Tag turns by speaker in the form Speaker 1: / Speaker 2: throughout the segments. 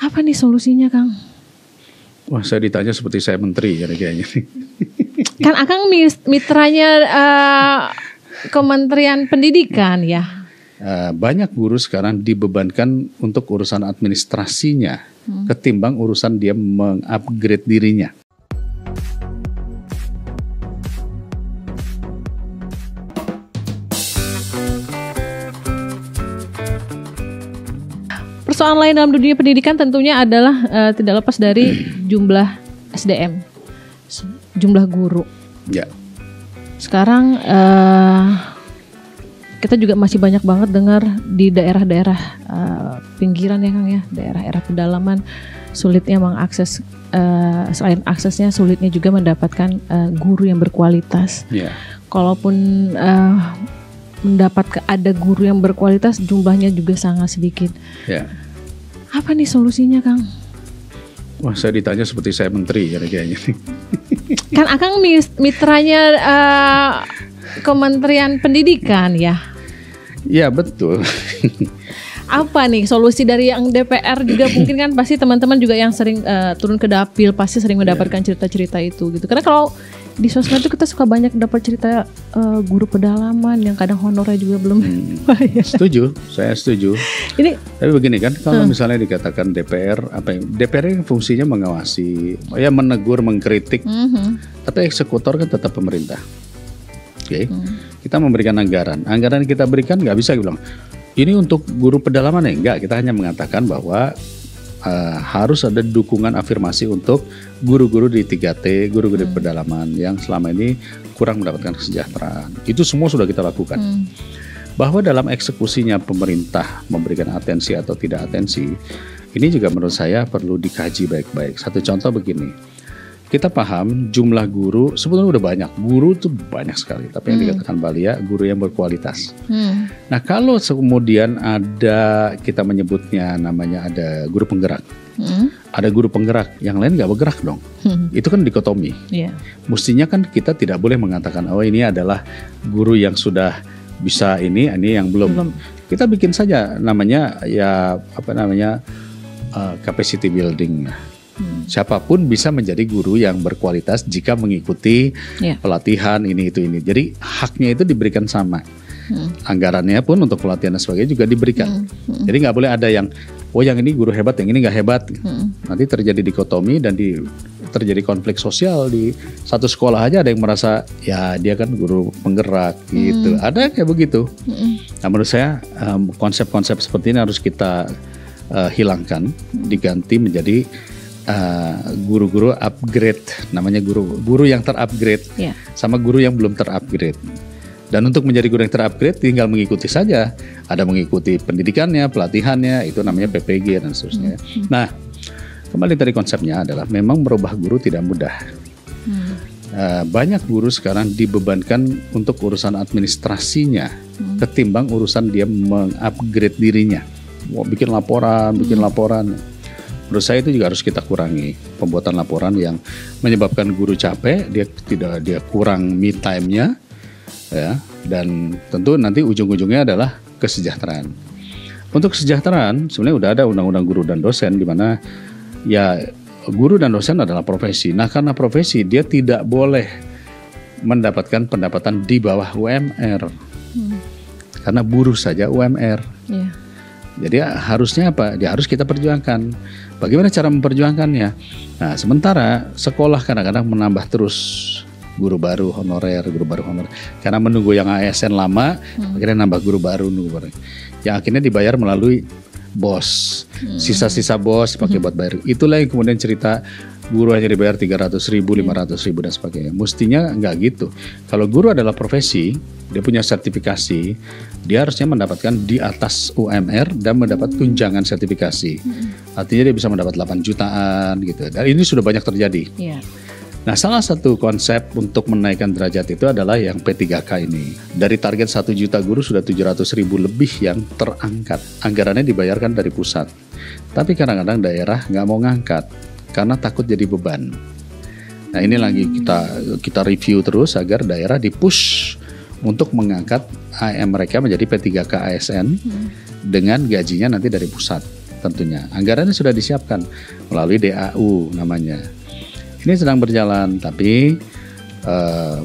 Speaker 1: Apa nih solusinya, Kang?
Speaker 2: Wah, saya ditanya seperti saya menteri kayaknya.
Speaker 1: Kan Akang mitranya Kementerian Pendidikan ya.
Speaker 2: Banyak guru sekarang dibebankan untuk urusan administrasinya ketimbang urusan dia mengupgrade dirinya.
Speaker 1: Persoalan lain dalam dunia pendidikan tentunya adalah tidak lepas dari jumlah SDM, jumlah guru.
Speaker 2: Ya.
Speaker 1: Sekarang kita juga masih banyak banget dengar di daerah-daerah pinggiran ya Kang ya, daerah-daerah pedalaman sulitnya mengakses, selain aksesnya sulitnya juga mendapatkan guru yang berkualitas.
Speaker 2: Ya.
Speaker 1: Kalaupun ada guru yang berkualitas, jumlahnya juga sangat sedikit.
Speaker 2: Ya.
Speaker 1: Apa nih solusinya, Kang?
Speaker 2: Wah, saya ditanya seperti saya menteri kayaknya.
Speaker 1: Kan Akang mitranya Kementerian Pendidikan ya.
Speaker 2: Iya betul.
Speaker 1: Apa nih solusi dari yang DPR juga mungkin kan pasti teman-teman juga yang sering turun ke dapil pasti sering mendapatkan cerita-cerita itu gitu. Karena kalau di sosmed itu kita suka banyak dapat cerita guru pedalaman yang kadang honornya juga belum bayar.
Speaker 2: Setuju, saya setuju. Tapi begini kan, kalau misalnya dikatakan DPR, DPR ini fungsinya mengawasi, ya menegur, mengkritik, tapi eksekutor kan tetap pemerintah. Oke. Kita memberikan anggaran yang kita berikan nggak bisa bilang ini untuk guru pedalaman ya, enggak. Kita hanya mengatakan bahwa harus ada dukungan afirmasi untuk guru-guru di 3T, guru-guru di pedalaman yang selama ini kurang mendapatkan kesejahteraan. Itu semua sudah kita lakukan. Bahwa dalam eksekusinya pemerintah memberikan atensi atau tidak atensi, ini juga menurut saya perlu dikaji baik-baik. Satu contoh begini, kita paham jumlah guru sebetulnya udah banyak. Guru itu banyak sekali, tapi yang dikatakan Balia, guru yang berkualitas. Nah kalau kemudian ada, kita menyebutnya namanya ada guru penggerak. Ada guru penggerak, yang lain nggak bergerak dong. Itu kan dikotomi. Mestinya kan kita tidak boleh mengatakan, oh ini adalah guru yang sudah bisa ini yang belum. Kita bikin saja namanya capacity building. Siapapun bisa menjadi guru yang berkualitas jika mengikuti pelatihan ini. Jadi haknya itu diberikan sama. Anggarannya pun untuk pelatihan dan sebagainya juga diberikan. Jadi nggak boleh ada yang yang ini guru hebat, yang ini nggak hebat. Nanti terjadi dikotomi dan terjadi konflik sosial di satu sekolah aja. Ada yang merasa ya dia kan guru penggerak gitu. Ada kayak begitu. Nah menurut saya konsep-konsep seperti ini harus kita hilangkan, diganti menjadi guru-guru upgrade, namanya guru yang terupgrade sama guru yang belum terupgrade. Dan untuk menjadi guru yang terupgrade tinggal mengikuti saja, ada mengikuti pendidikannya, pelatihannya, itu namanya PPG dan seterusnya. Nah, kembali tadi konsepnya adalah memang merubah guru tidak mudah. Banyak guru sekarang dibebankan untuk urusan administrasinya ketimbang urusan dia mengupgrade dirinya. Bikin laporan. Menurut saya itu juga harus kita kurangi pembuatan laporan yang menyebabkan guru capek, dia kurang me time-nya, ya, dan tentu nanti ujung-ujungnya adalah kesejahteraan. Untuk kesejahteraan sebenarnya udah ada undang-undang guru dan dosen di mana ya guru dan dosen adalah profesi. Nah karena profesi dia tidak boleh mendapatkan pendapatan di bawah UMR, karena buruh saja UMR. Jadi harusnya apa? Dia harus kita perjuangkan. Bagaimana cara memperjuangkannya? Nah, sementara sekolah kadang-kadang menambah terus guru baru honorer. Karena menunggu yang ASN lama, akhirnya nambah guru baru. Yang akhirnya dibayar melalui bos. Sisa-sisa bos pakai buat bayar. Itulah yang kemudian cerita guru hanya dibayar 300.000, 500.000 dan sebagainya. Mestinya enggak gitu. Kalau guru adalah profesi, dia punya sertifikasi, dia harusnya mendapatkan di atas UMR dan mendapat tunjangan sertifikasi. Artinya dia bisa mendapat 8 jutaan gitu. Dan ini sudah banyak terjadi. Nah, salah satu konsep untuk menaikkan derajat itu adalah yang P3K ini. Dari target 1 juta guru sudah 700.000 lebih yang terangkat. Anggarannya dibayarkan dari pusat. Tapi kadang-kadang daerah nggak mau ngangkat karena takut jadi beban. Nah ini lagi kita review terus agar daerah dipush untuk mengangkat AM mereka menjadi P3K ASN dengan gajinya nanti dari pusat. tentunya. Anggarannya sudah disiapkan melalui DAU namanya. Ini sedang berjalan, tapi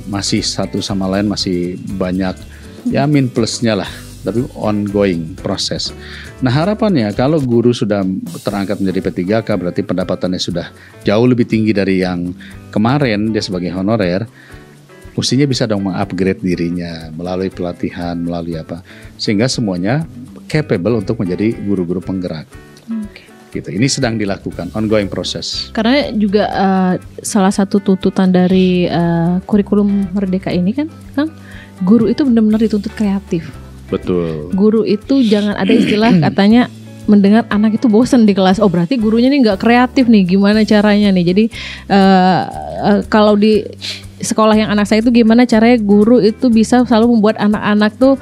Speaker 2: masih satu sama lain masih banyak ya min plusnya lah, tapi ongoing proses. Nah harapannya kalau guru sudah terangkat menjadi P3K berarti pendapatannya sudah jauh lebih tinggi dari yang kemarin dia sebagai honorer. Mestinya bisa dong mengupgrade dirinya melalui pelatihan, melalui apa, sehingga semuanya capable untuk menjadi guru-guru penggerak. Gitu. Ini sedang dilakukan, ongoing proses.
Speaker 1: Karena juga salah satu tuntutan dari kurikulum Merdeka ini kan, Kang, guru itu benar-benar dituntut kreatif.
Speaker 2: Betul.
Speaker 1: Guru itu jangan ada istilah katanya mendengar anak itu bosan di kelas. Oh berarti gurunya nih nggak kreatif nih. Gimana caranya nih? Jadi kalau di sekolah yang anak saya itu gimana caranya guru itu bisa selalu membuat anak-anak tuh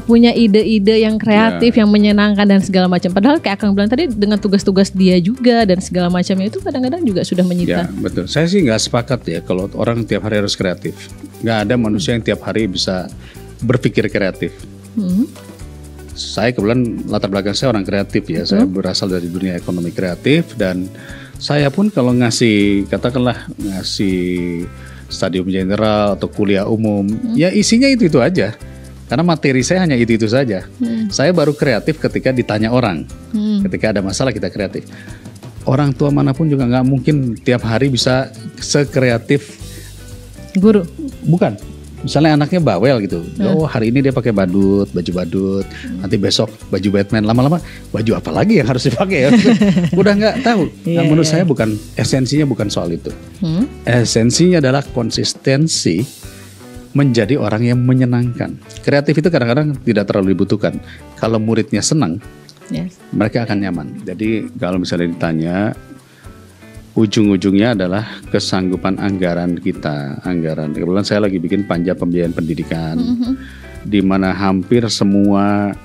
Speaker 1: punya ide-ide yang kreatif, yang menyenangkan dan segala macam. Padahal kayak Akang bilang tadi dengan tugas-tugas dia juga dan segala macamnya itu kadang-kadang juga sudah menyita.
Speaker 2: Ya betul. Saya sih nggak sepakat ya kalau orang tiap hari harus kreatif. Nggak ada manusia yang tiap hari bisa berpikir kreatif. Saya kebetulan latar belakang saya orang kreatif ya. Saya berasal dari dunia ekonomi kreatif dan saya pun kalau ngasih katakanlah ngasih stadium general atau kuliah umum, ya isinya itu aja. Karena materi saya hanya itu saja. Saya baru kreatif ketika ditanya orang. Ketika ada masalah kita kreatif. Orang tua manapun juga nggak mungkin tiap hari bisa sekreatif
Speaker 1: guru.
Speaker 2: Bukan. Misalnya anaknya bawel gitu. Oh hari ini dia pakai badut, baju badut. Nanti besok baju Batman. Lama-lama baju apa lagi yang harus dipakai ya? Udah nggak tahu. Nah, menurut saya bukan esensinya bukan soal itu. Esensinya adalah konsistensi menjadi orang yang menyenangkan. Kreatif itu kadang-kadang tidak terlalu dibutuhkan. Kalau muridnya senang, mereka akan nyaman. Jadi kalau misalnya ditanya, ujung-ujungnya adalah kesanggupan anggaran kita. Kebetulan saya lagi bikin panja pembiayaan pendidikan, di mana hampir semua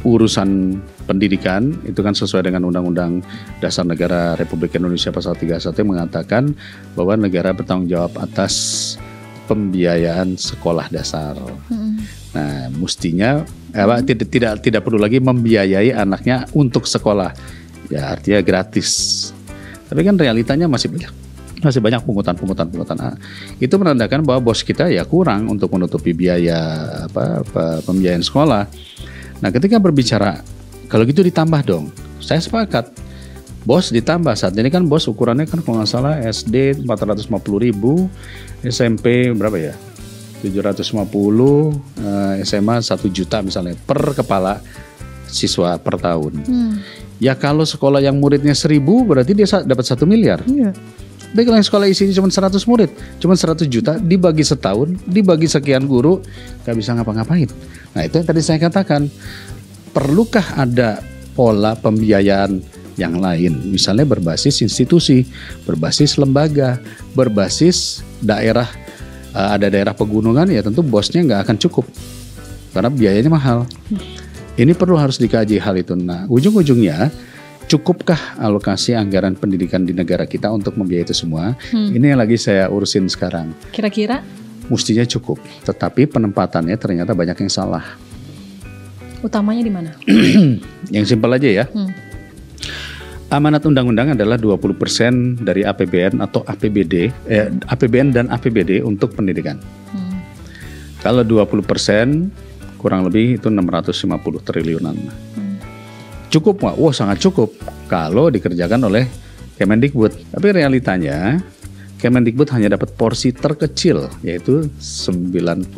Speaker 2: urusan pendidikan itu kan sesuai dengan Undang-Undang Dasar Negara Republik Indonesia Pasal 31 yang mengatakan bahwa negara bertanggung jawab atas pembiayaan sekolah dasar. Nah, mestinya tidak perlu lagi membiayai anaknya untuk sekolah. Ya, artinya gratis. Tapi kan realitanya masih banyak pungutan. Itu menandakan bahwa bos kita ya kurang untuk menutupi biaya pembiayaan sekolah. Nah, ketika berbicara kalau gitu ditambah dong. Saya sepakat. Bos ditambah. Saat ini kan bos ukurannya kan kalau nggak salah SD 450.000, SMP berapa ya? 750, SMA 1 juta misalnya per kepala siswa per tahun. Ya kalau sekolah yang muridnya 1.000 berarti dia dapat 1 miliar. Tapi kalau yang sekolah isinya cuma 100 murid, cuma 100 juta dibagi setahun, dibagi sekian guru, gak bisa ngapa-ngapain. Nah itu yang tadi saya katakan, perlukah ada pola pembiayaan yang lain? Misalnya berbasis institusi, berbasis lembaga, berbasis daerah, ada daerah pegunungan ya tentu bosnya gak akan cukup, karena biayanya mahal. Ini harus dikaji hal itu. Nah, ujung-ujungnya cukupkah alokasi anggaran pendidikan di negara kita untuk membiayai itu semua? Ini yang lagi saya urusin sekarang.
Speaker 1: Kira-kira?
Speaker 2: Mestinya cukup, tetapi penempatannya ternyata banyak yang salah.
Speaker 1: Utamanya di mana?
Speaker 2: Yang simpel aja ya. Amanat undang-undang adalah 20% dari APBN atau APBD, APBN dan APBD untuk pendidikan. Kalau 20%, kurang lebih itu 650 triliunan. Cukup nggak? Wah sangat cukup kalau dikerjakan oleh Kemendikbud. Tapi realitanya Kemendikbud hanya dapat porsi terkecil yaitu 97,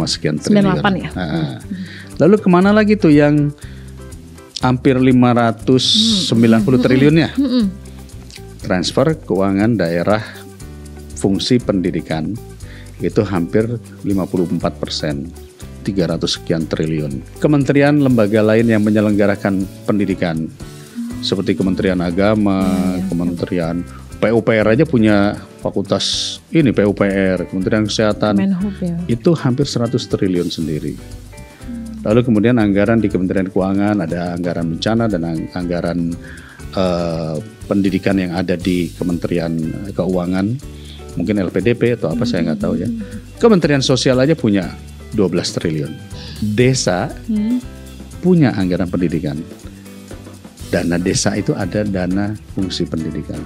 Speaker 2: sekian triliun. 98 ya. Lalu kemana lagi tuh yang hampir 590 triliunnya? Transfer keuangan daerah fungsi pendidikan. Itu hampir 54%, 300 sekian triliun. Kementerian lembaga lain yang menyelenggarakan pendidikan seperti Kementerian Agama, Kementerian PUPR aja punya fakultas ini PUPR, Kementerian Kesehatan, itu hampir 100 triliun sendiri. Lalu kemudian anggaran di Kementerian Keuangan, ada anggaran bencana dan anggaran pendidikan yang ada di Kementerian Keuangan. Mungkin LPDP atau apa saya nggak tahu ya. Kementerian Sosial aja punya 12 triliun. Desa punya anggaran pendidikan. Dana desa itu ada dana fungsi pendidikan.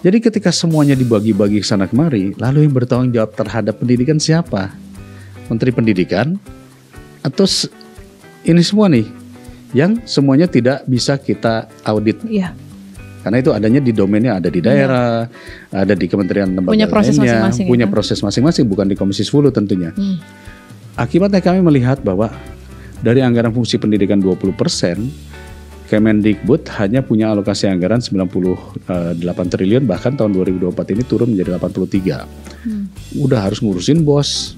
Speaker 2: Jadi ketika semuanya dibagi-bagi ke sana kemari, lalu yang bertanggung jawab terhadap pendidikan siapa? Menteri Pendidikan atau ini semua nih yang semuanya tidak bisa kita audit.
Speaker 1: Iya.
Speaker 2: Karena itu adanya di domainnya, ada di daerah, ada di kementerian lembaga
Speaker 1: punya proses
Speaker 2: lainnya,
Speaker 1: masing-masing,
Speaker 2: punya
Speaker 1: ya?
Speaker 2: proses masing-masing, bukan di Komisi 10 tentunya. Akibatnya kami melihat bahwa dari anggaran fungsi pendidikan 20%, Kemendikbud hanya punya alokasi anggaran 98 triliun, bahkan tahun 2024 ini turun menjadi 83. Udah harus ngurusin BOS,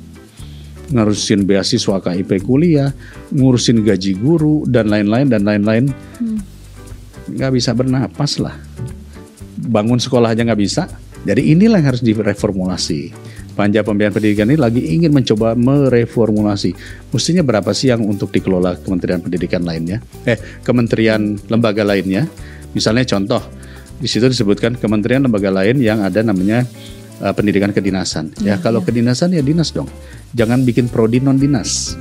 Speaker 2: ngurusin beasiswa KIP kuliah, ngurusin gaji guru, dan lain-lain. Nggak bisa bernapas lah. Bangun sekolah aja nggak bisa. Jadi inilah yang harus direformulasi. Panja Pembiayaan Pendidikan ini lagi ingin mencoba mereformulasi. Mestinya berapa sih yang untuk dikelola Kementerian Pendidikan lainnya? Kementerian lembaga lainnya. Misalnya contoh, di situ disebutkan kementerian lembaga lain yang ada namanya pendidikan kedinasan. Ya, kalau kedinasan ya dinas dong. Jangan bikin prodi non dinas.